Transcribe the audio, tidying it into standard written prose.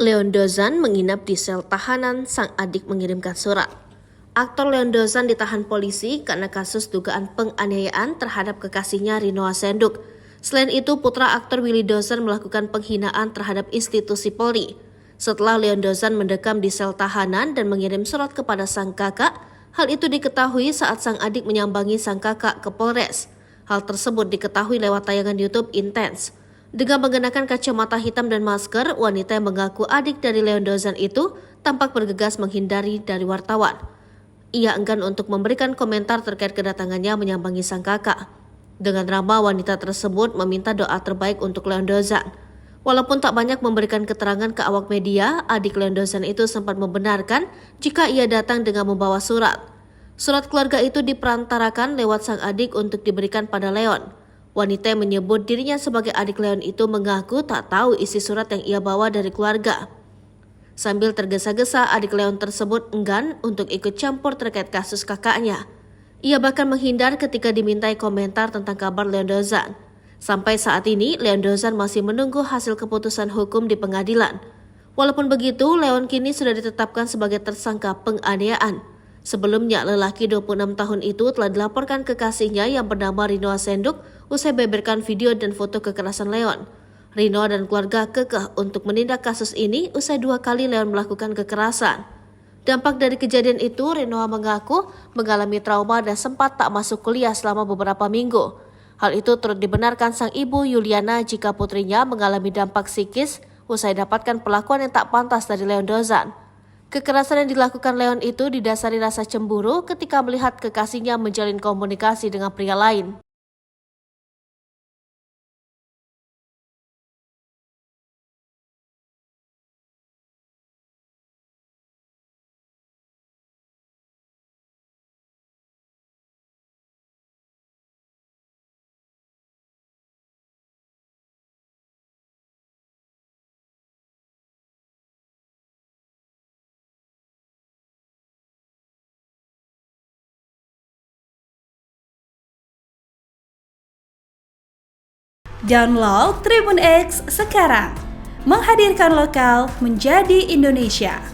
Leon Dozan menginap di sel tahanan, sang adik mengirimkan surat. Aktor Leon Dozan ditahan polisi karena kasus dugaan penganiayaan terhadap kekasihnya Rinoa Senduk. Selain itu, putra aktor Willy Dozan melakukan penghinaan terhadap institusi Polri. Setelah Leon Dozan mendekam di sel tahanan dan mengirim surat kepada sang kakak, hal itu diketahui saat sang adik menyambangi sang kakak ke Polres. Hal tersebut diketahui lewat tayangan YouTube Intens. Dengan mengenakan kacamata hitam dan masker, wanita yang mengaku adik dari Leon Dozan itu tampak bergegas menghindari dari wartawan. Ia enggan untuk memberikan komentar terkait kedatangannya menyambangi sang kakak. Dengan ramah, wanita tersebut meminta doa terbaik untuk Leon Dozan. Walaupun tak banyak memberikan keterangan ke awak media, adik Leon Dozan itu sempat membenarkan jika ia datang dengan membawa surat. Surat keluarga itu diperantarakan lewat sang adik untuk diberikan pada Leon. Wanita yang menyebut dirinya sebagai adik Leon itu mengaku tak tahu isi surat yang ia bawa dari keluarga. Sambil tergesa-gesa, adik Leon tersebut enggan untuk ikut campur terkait kasus kakaknya. Ia bahkan menghindar ketika dimintai komentar tentang kabar Leon Dozan. Sampai saat ini, Leon Dozan masih menunggu hasil keputusan hukum di pengadilan. Walaupun begitu, Leon kini sudah ditetapkan sebagai tersangka penganiayaan. Sebelumnya, lelaki 26 tahun itu telah dilaporkan kekasihnya yang bernama Rinoa Senduk usai beberkan video dan foto kekerasan Leon. Rinoa dan keluarga kekeh untuk menindak kasus ini usai 2 kali Leon melakukan kekerasan. Dampak dari kejadian itu, Rinoa mengaku mengalami trauma dan sempat tak masuk kuliah selama beberapa minggu. Hal itu turut dibenarkan sang ibu Yuliana jika putrinya mengalami dampak psikis usai dapatkan perlakuan yang tak pantas dari Leon Dozan. Kekerasan yang dilakukan Leon itu didasari rasa cemburu ketika melihat kekasihnya menjalin komunikasi dengan pria lain. Download Tribun X sekarang, menghadirkan lokal menjadi Indonesia.